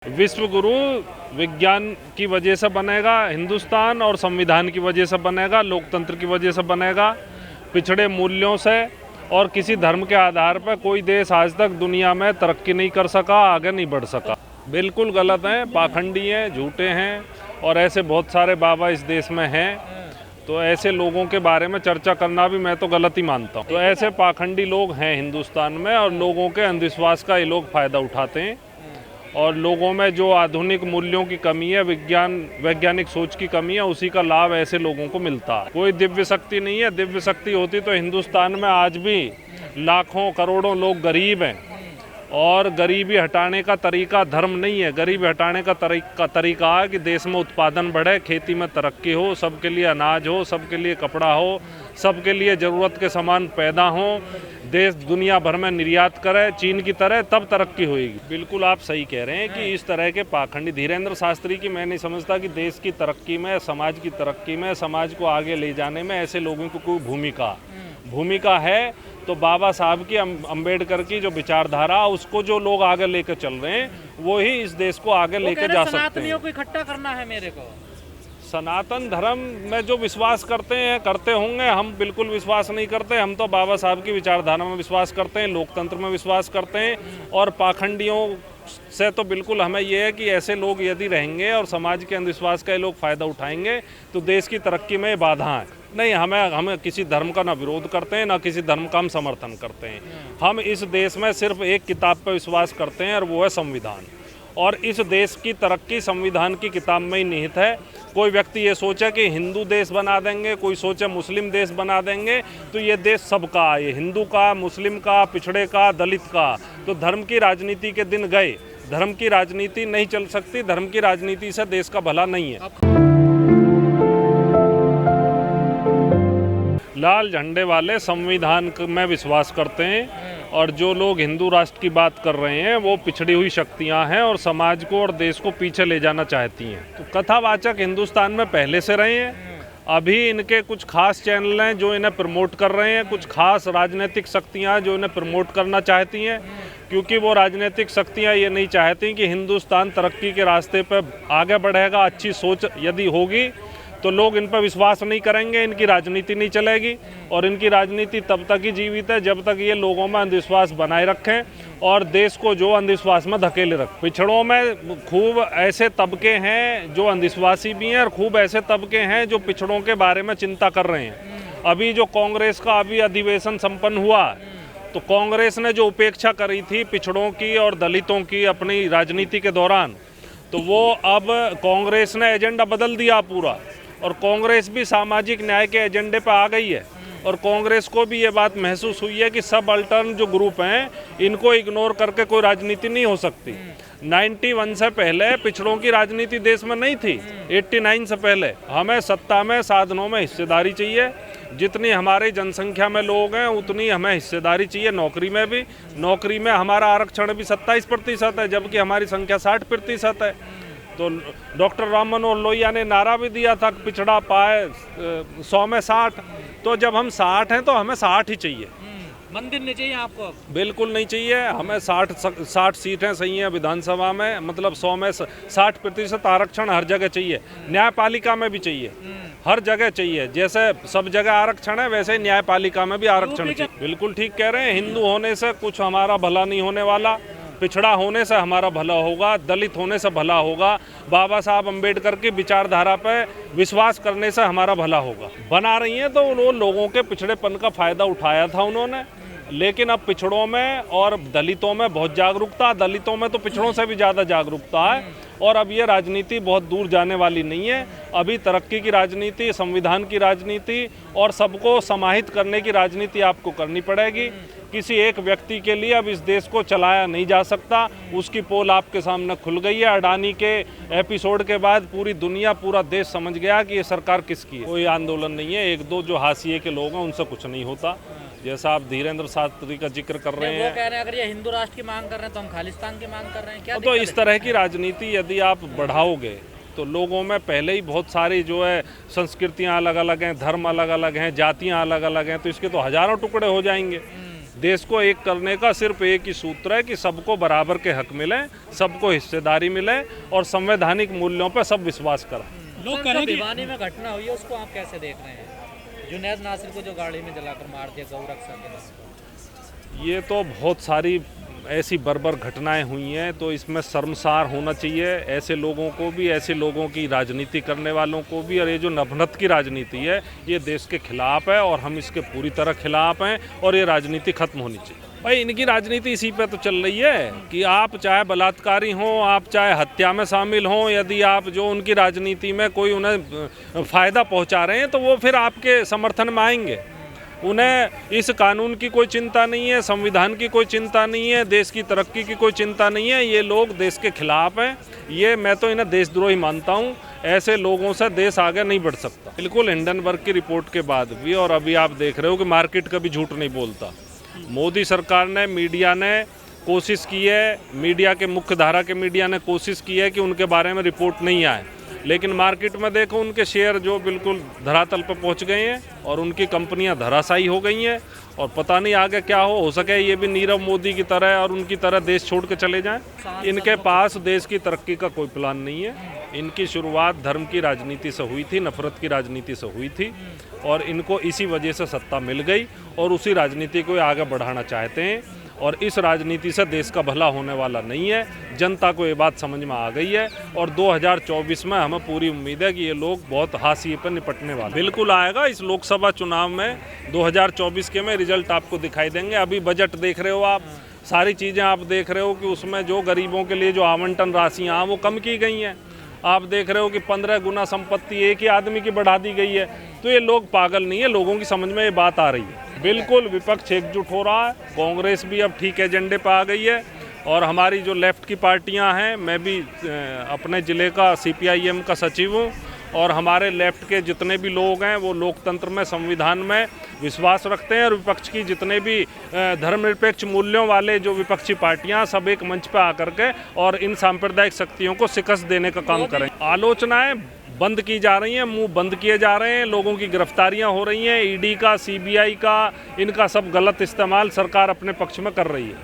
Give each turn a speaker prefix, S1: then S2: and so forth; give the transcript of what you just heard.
S1: विश्व गुरु विज्ञान की वजह से बनेगा हिंदुस्तान, और संविधान की वजह से बनेगा, लोकतंत्र की वजह से बनेगा, पिछड़े मूल्यों से। और किसी धर्म के आधार पर कोई देश आज तक दुनिया में तरक्की नहीं कर सका, आगे नहीं बढ़ सका। बिल्कुल गलत हैं, पाखंडी हैं, झूठे हैं, और ऐसे बहुत सारे बाबा इस देश में हैं। तो ऐसे लोगों के बारे में चर्चा करना भी मैं तो गलत ही मानता हूँ। तो ऐसे पाखंडी लोग हैं हिंदुस्तान में, और लोगों के अंधविश्वास का ये लोग फ़ायदा उठाते हैं। और लोगों में जो आधुनिक मूल्यों की कमी है, वैज्ञानिक सोच की कमी है, उसी का लाभ ऐसे लोगों को मिलता है। कोई दिव्य शक्ति नहीं है। दिव्य शक्ति होती तो हिंदुस्तान में आज भी लाखों करोड़ों लोग गरीब हैं। और गरीबी हटाने का तरीका धर्म नहीं है। गरीबी हटाने का तरीका है कि देश में उत्पादन बढ़े, खेती में तरक्की हो, सबके लिए अनाज हो, सबके लिए कपड़ा हो, सबके लिए ज़रूरत के सामान पैदा हों, देश दुनिया भर में निर्यात करे चीन की तरह, तब तरक्की होगी। बिल्कुल आप सही कह रहे हैं कि इस तरह के पाखंडी धीरेन्द्र शास्त्री की मैं नहीं समझता कि देश की तरक्की में, समाज की तरक्की में, समाज को आगे ले जाने में ऐसे लोगों की कोई भूमिका है। तो बाबा साहब की, अम्बेडकर की जो विचारधारा, उसको जो लोग आगे लेकर चल रहे हैं, वो ही इस देश को आगे लेकर जा सकते हैं।
S2: सनातनियों को इकट्ठा करना है मेरे को।
S1: सनातन धर्म में जो विश्वास करते हैं, करते होंगे। हम बिल्कुल विश्वास नहीं करते। हम तो बाबा साहब की विचारधारा में विश्वास करते हैं, लोकतंत्र में विश्वास करते हैं। और पाखंडियों से तो बिल्कुल हमें ये है कि ऐसे लोग यदि रहेंगे और समाज के अंधविश्वास का ये लोग फ़ायदा उठाएंगे तो देश की तरक्की में बाधा है। नहीं, हमें किसी धर्म का ना विरोध करते हैं, ना किसी धर्म का हम समर्थन करते हैं। हम इस देश में सिर्फ एक किताब पर विश्वास करते हैं, और वो है संविधान। और इस देश की तरक्की संविधान की किताब में ही निहित है। कोई व्यक्ति ये सोचे कि हिंदू देश बना देंगे, कोई सोचे मुस्लिम देश बना देंगे, तो ये देश सबका, ये हिंदू का, मुस्लिम का, पिछड़े का, दलित का। तो धर्म की राजनीति के दिन गए। धर्म की राजनीति नहीं चल सकती। धर्म की राजनीति से देश का भला नहीं है। लाल झंडे वाले संविधान में विश्वास करते हैं, और जो लोग हिंदू राष्ट्र की बात कर रहे हैं वो पिछड़ी हुई शक्तियां हैं और समाज को और देश को पीछे ले जाना चाहती हैं। तो कथावाचक हिंदुस्तान में पहले से रहे हैं। अभी इनके कुछ खास चैनल हैं जो इन्हें प्रमोट कर रहे हैं, कुछ खास राजनीतिक शक्तियां जो इन्हें प्रमोट करना चाहती हैं, क्योंकि वो राजनीतिक शक्तियां ये नहीं चाहती कि हिंदुस्तान तरक्की के रास्ते पर आगे बढ़ेगा। अच्छी सोच यदि होगी तो लोग इन पर विश्वास नहीं करेंगे, इनकी राजनीति नहीं चलेगी। और इनकी राजनीति तब तक ही जीवित है जब तक ये लोगों में अंधविश्वास बनाए रखें और देश को जो अंधविश्वास में धकेले रखें। पिछड़ों में खूब ऐसे तबके हैं जो अंधविश्वासी भी हैं, और खूब ऐसे तबके हैं जो पिछड़ों के बारे में चिंता कर रहे हैं। अभी जो कांग्रेस का अभी अधिवेशन संपन्न हुआ, तो कांग्रेस ने जो उपेक्षा करी थी पिछड़ों की और दलितों की अपनी राजनीति के दौरान, तो वो अब कांग्रेस ने एजेंडा बदल दिया पूरा। और कांग्रेस भी सामाजिक न्याय के एजेंडे पर आ गई है। और कांग्रेस को भी ये बात महसूस हुई है कि सब अल्टर्न जो ग्रुप हैं, इनको इग्नोर करके कोई राजनीति नहीं हो सकती। 91 से पहले पिछड़ों की राजनीति देश में नहीं थी। 89 से पहले हमें सत्ता में, साधनों में हिस्सेदारी चाहिए। जितनी हमारी जनसंख्या में लोग हैं उतनी हमें हिस्सेदारी चाहिए। नौकरी में भी, नौकरी में हमारा आरक्षण भी 27% है, जबकि हमारी संख्या 60% है। तो डॉक्टर राम मनोहर लोहिया ने नारा भी दिया था कि पिछड़ा पाए 100 में 60। तो जब हम 60 हैं तो हमें 60 ही चाहिए।
S2: मंदिर नहीं चाहिए आपको? बिल्कुल
S1: नहीं चाहिए। हमें 60 सीटें सही हैं विधानसभा में, मतलब 100 में 60% आरक्षण हर जगह चाहिए। न्यायपालिका में भी चाहिए, हर जगह चाहिए। जैसे सब जगह आरक्षण है, वैसे न्यायपालिका में भी आरक्षण चाहिए। बिल्कुल ठीक कह रहे हैं। हिंदू होने से कुछ हमारा भला नहीं होने वाला, पिछड़ा होने से हमारा भला होगा, दलित होने से भला होगा, बाबा साहब अम्बेडकर की विचारधारा पर विश्वास करने से हमारा भला होगा। बना रही हैं तो वो लोगों के पिछड़ेपन का फ़ायदा उठाया था उन्होंने। लेकिन अब पिछड़ों में और दलितों में बहुत जागरूकता, दलितों में तो पिछड़ों से भी ज़्यादा जागरूकता है। और अब ये राजनीति बहुत दूर जाने वाली नहीं है। अभी तरक्की की राजनीति, संविधान की राजनीति और सबको समाहित करने की राजनीति आपको करनी पड़ेगी। किसी एक व्यक्ति के लिए अब इस देश को चलाया नहीं जा सकता। उसकी पोल आपके सामने खुल गई है। अडानी के एपिसोड के बाद पूरी दुनिया, पूरा देश समझ गया कि ये सरकार किसकी है। कोई आंदोलन नहीं है। एक दो जो हाशिए के लोग हैं उनसे कुछ नहीं होता। जैसा आप धीरेन्द्र शास्त्री का जिक्र कर रहे हैं,
S2: वो कह रहे हैं अगर ये हिंदू राष्ट्र की मांग कर रहे हैं तो हम खालिस्तान की मांग कर रहे हैं। क्या
S1: तो इस तरह की राजनीति यदि आप बढ़ाओगे तो लोगों में पहले ही बहुत सारी जो है संस्कृतियां अलग अलग हैं, धर्म अलग अलग हैं, जातियां अलग अलग हैं, तो इसके तो हजारों टुकड़े हो जाएंगे। देश को एक करने का सिर्फ एक ही सूत्र है कि सबको बराबर के हक मिले, सबको हिस्सेदारी मिले और संवैधानिक मूल्यों पर सब विश्वास करें।
S2: लोग करें भिवानी में घटना हुई है उसको आप कैसे देख रहे हैं? जुनैद नासिर को जो गाड़ी में जलाकर मार दिया गौरक्षा के नाम।
S1: ये तो बहुत सारी ऐसी बर्बर घटनाएं हुई हैं, तो इसमें शर्मसार होना चाहिए ऐसे लोगों को भी, ऐसे लोगों की राजनीति करने वालों को भी। और ये जो नफरत की राजनीति है ये देश के खिलाफ है और हम इसके पूरी तरह खिलाफ हैं और ये राजनीति खत्म होनी चाहिए। भाई इनकी राजनीति इसी पे तो चल रही है कि आप चाहे बलात्कारी हों, आप चाहे हत्या में शामिल हों, यदि आप जो उनकी राजनीति में कोई उन्हें फ़ायदा पहुंचा रहे हैं तो वो फिर आपके समर्थन में आएंगे। उन्हें इस कानून की कोई चिंता नहीं है, संविधान की कोई चिंता नहीं है, देश की तरक्की की कोई चिंता नहीं है। ये लोग देश के खिलाफ हैं। ये मैं तो इन्हें देशद्रोही मानता हूँ। ऐसे लोगों से देश आगे नहीं बढ़ सकता। बिल्कुल हिंडनबर्ग की रिपोर्ट के बाद भी और अभी आप देख रहे हो कि मार्केट कभी झूठ नहीं बोलता। मोदी सरकार ने, मीडिया ने कोशिश की है, मीडिया के मुख्य धारा के मीडिया ने कोशिश की है कि उनके बारे में रिपोर्ट नहीं आए, लेकिन मार्केट में देखो उनके शेयर जो बिल्कुल धरातल पर पहुंच गए हैं और उनकी कंपनियां धराशायी हो गई हैं और पता नहीं आगे क्या हो सके ये भी नीरव मोदी की तरह और उनकी तरह देश छोड़ के चले जाएं। इनके पास देश की तरक्की का कोई प्लान नहीं है। इनकी शुरुआत धर्म की राजनीति से हुई थी, नफरत की राजनीति से हुई थी और इनको इसी वजह से सत्ता मिल गई और उसी राजनीति को आगे बढ़ाना चाहते हैं और इस राजनीति से देश का भला होने वाला नहीं है। जनता को ये बात समझ में आ गई है और 2024 में हमें पूरी उम्मीद है कि ये लोग बहुत हाशिए पर निपटने वाले। बिल्कुल आएगा इस लोकसभा चुनाव में 2024 के में रिजल्ट आपको दिखाई देंगे। अभी बजट देख रहे हो आप, सारी चीज़ें आप देख रहे हो कि उसमें जो गरीबों के लिए जो आवंटन राशियाँ वो कम की गई हैं। आप देख रहे हो कि 15 गुना संपत्ति एक ही आदमी की बढ़ा दी गई है। तो ये लोग पागल नहीं है, लोगों की समझ में ये बात आ रही है। बिल्कुल विपक्ष एकजुट हो रहा है, कांग्रेस भी अब ठीक एजेंडे पर आ गई है और हमारी जो लेफ्ट की पार्टियां हैं, मैं भी अपने ज़िले का CPIM का सचिव हूं और हमारे लेफ्ट के जितने भी लोग हैं वो लोकतंत्र में, संविधान में विश्वास रखते हैं और विपक्ष की जितने भी धर्मनिरपेक्ष मूल्यों वाले जो विपक्षी पार्टियां सब एक मंच पर आकर के और इन सांप्रदायिक शक्तियों को शिकस्त देने का काम करें। आलोचनाएं बंद की जा रही हैं, मुंह बंद किए जा रहे हैं, लोगों की गिरफ्तारियां हो रही हैं, ED का, CBI का, इनका सब गलत इस्तेमाल सरकार अपने पक्ष में कर रही है।